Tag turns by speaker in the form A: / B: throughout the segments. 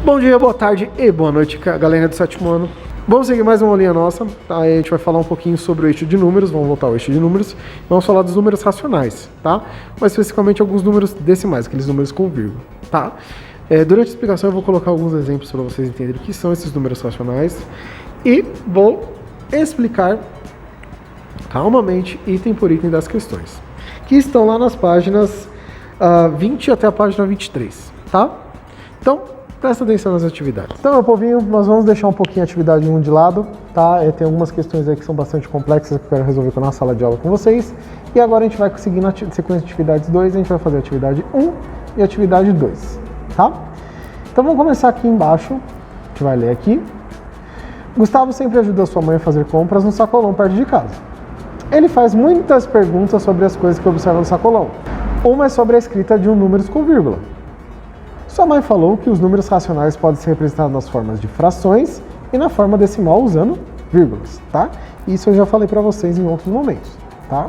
A: Bom dia, boa tarde e boa noite, galera do sétimo ano. Vamos seguir mais uma aulinha nossa, tá? Aí a gente vai falar um pouquinho sobre o eixo de números, vamos voltar ao eixo de números. Vamos falar dos números racionais, tá? Mais especificamente alguns números decimais, aqueles números com vírgula, tá? Durante a explicação eu vou colocar alguns exemplos para vocês entenderem o que são esses números racionais e vou explicar calmamente, item por item das questões, que estão lá nas páginas 20 até a página 23, tá? Então, presta atenção nas atividades. Então, meu povinho, nós vamos deixar um pouquinho a atividade 1 de lado, tá? Tem algumas questões aí que são bastante complexas que eu quero resolver na sala de aula com vocês. E agora a gente vai seguir na sequência de atividades 2, a gente vai fazer a atividade 1 e a atividade 2, tá? Então, vamos começar aqui embaixo, a gente vai ler aqui. Gustavo sempre ajuda sua mãe a fazer compras no sacolão perto de casa. Ele faz muitas perguntas sobre as coisas que observa no sacolão. Uma é sobre a escrita de números com vírgula. Sua mãe falou que os números racionais podem ser representados nas formas de frações e na forma decimal usando vírgulas, tá? Isso eu já falei para vocês em outros momentos, tá?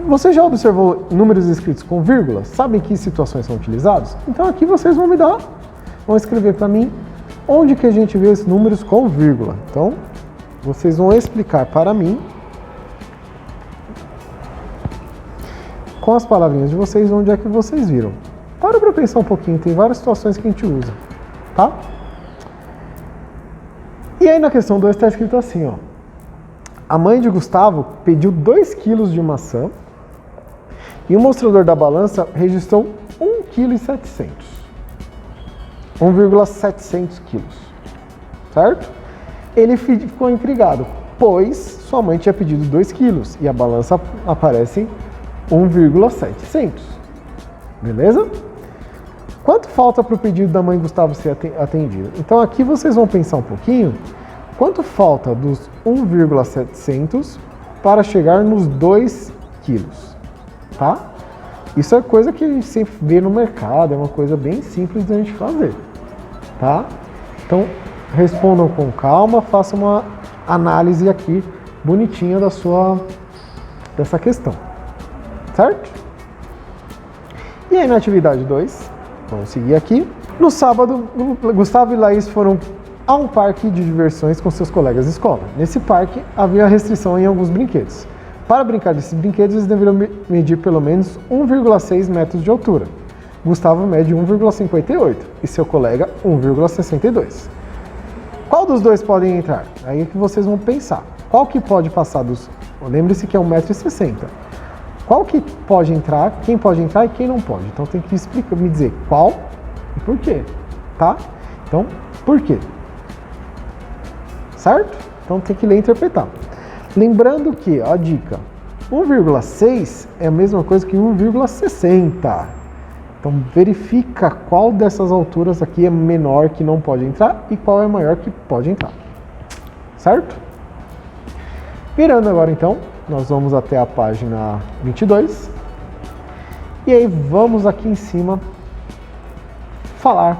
A: Você já observou números escritos com vírgulas? Sabe em que situações são utilizados? Então aqui vocês vão vão escrever para mim onde que a gente vê esses números com vírgula. Então, vocês vão explicar para mim com as palavrinhas de vocês onde é que vocês viram. Para pensar um pouquinho, tem várias situações que a gente usa, tá? E aí na questão 2 está escrito assim, ó. A mãe de Gustavo pediu 2 kg de maçã e o mostrador da balança registrou 1,7 kg. 1,700 kg, certo? Ele ficou intrigado, pois sua mãe tinha pedido 2 kg e a balança aparece 1,700, beleza? Quanto falta para o pedido da mãe Gustavo ser atendido? Então aqui vocês vão pensar um pouquinho, quanto falta dos 1,700 para chegar nos 2 quilos, tá? Isso é coisa que a gente sempre vê no mercado, é uma coisa bem simples de a gente fazer, tá? Então respondam com calma, façam uma análise aqui bonitinha dessa questão, certo? E aí na atividade 2, vamos seguir aqui. No sábado, Gustavo e Laís foram a um parque de diversões com seus colegas de escola. Nesse parque havia restrição em alguns brinquedos. Para brincar desses brinquedos, eles deveriam medir pelo menos 1,6 metros de altura. Gustavo mede 1,58 e seu colega 1,62. Qual dos dois podem entrar? Aí é que vocês vão pensar. Qual que pode passar dos... Lembre-se que é 1,60 m. Qual que pode entrar, quem pode entrar e quem não pode. Então tem que me dizer qual e por quê, tá? Então, por quê? Certo? Então tem que ler e interpretar. Lembrando que, ó, a dica, 1,6 é a mesma coisa que 1,60. Então verifica qual dessas alturas aqui é menor que não pode entrar e qual é maior que pode entrar. Certo? Virando agora então, nós vamos até a página 22 e aí vamos aqui em cima falar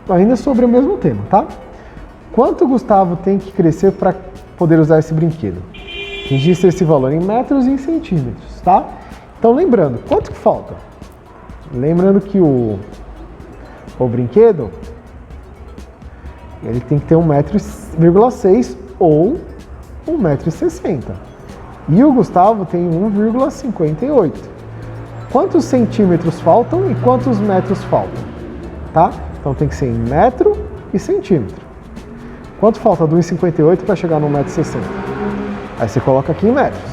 A: ainda sobre o mesmo tema, tá? Quanto Gustavo tem que crescer para poder usar esse brinquedo? Registre esse valor em metros e em centímetros, tá? Então lembrando, quanto que falta? Lembrando que o brinquedo ele tem que ter 1,6 m ou 1,60 m. E o Gustavo tem 1,58. Quantos centímetros faltam e quantos metros faltam? Tá? Então tem que ser em metro e centímetro. Quanto falta do 1,58 para chegar no 1,60 m? Aí você coloca aqui em metros.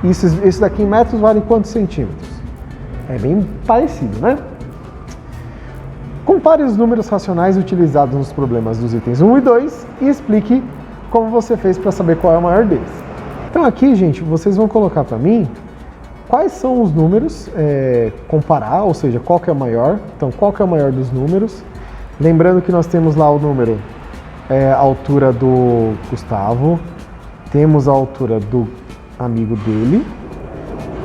A: Isso daqui em metros vale quantos centímetros? É bem parecido, né? Compare os números racionais utilizados nos problemas dos itens 1 e 2 e explique como você fez para saber qual é o maior deles. Então aqui, gente, vocês vão colocar para mim quais são os números, comparar, ou seja, qual que é o maior. Então, qual que é o maior dos números? Lembrando que nós temos lá o número, a altura do Gustavo, temos a altura do amigo dele,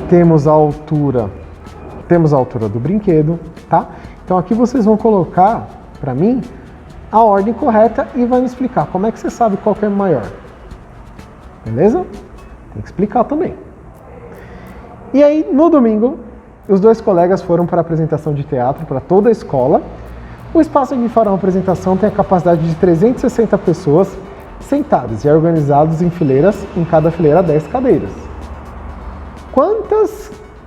A: temos a altura do brinquedo, tá? Então aqui vocês vão colocar para mim a ordem correta e vai me explicar como é que você sabe qual que é maior. Beleza? Tem que explicar também. E aí, no domingo, os dois colegas foram para a apresentação de teatro para toda a escola. O espaço em que farão a apresentação tem a capacidade de 360 pessoas sentadas e organizados em fileiras, em cada fileira 10 cadeiras.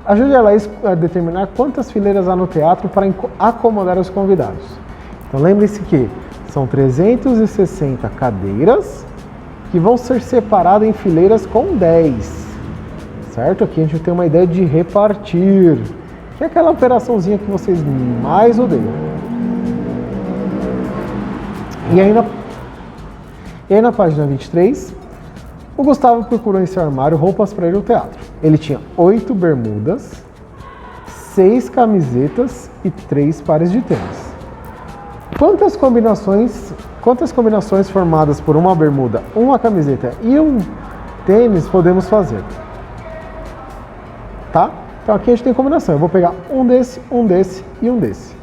A: Ajude ela a determinar quantas fileiras há no teatro para acomodar os convidados. Então lembre-se que são 360 cadeiras que vão ser separadas em fileiras com 10. Certo? Aqui a gente tem uma ideia de repartir, que é aquela operaçãozinha que vocês mais odeiam. E aí na página 23, o Gustavo procurou em seu armário roupas para ir ao teatro. Ele tinha 8 bermudas, 6 camisetas e 3 pares de tênis. Quantas combinações formadas por uma bermuda, uma camiseta e um tênis podemos fazer? Tá? Então aqui a gente tem combinação. Eu vou pegar um desse e um desse.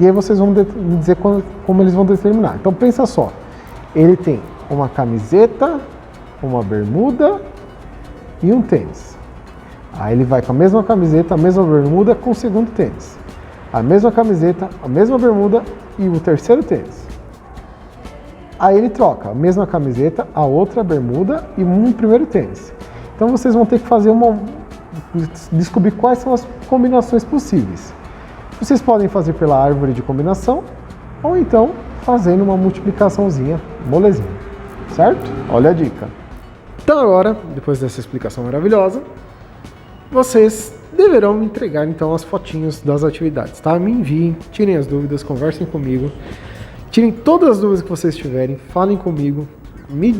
A: E aí vocês vão me dizer como eles vão determinar. Então pensa só. Ele tem uma camiseta, uma bermuda e um tênis. Aí ele vai com a mesma camiseta, a mesma bermuda com o segundo tênis. A mesma camiseta, a mesma bermuda e o terceiro tênis. Aí ele troca a mesma camiseta, a outra bermuda e um primeiro tênis. Então vocês vão ter que descobrir quais são as combinações possíveis. Vocês podem fazer pela árvore de combinação ou então fazendo uma multiplicaçãozinha, molezinha, certo? Olha a dica. Então agora, depois dessa explicação maravilhosa, vocês deverão me entregar então as fotinhos das atividades, tá? Me enviem, tirem as dúvidas, conversem comigo, tirem todas as dúvidas que vocês tiverem, falem comigo, me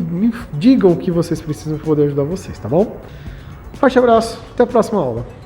A: digam o que vocês precisam para poder ajudar vocês, tá bom? Forte abraço, até a próxima aula.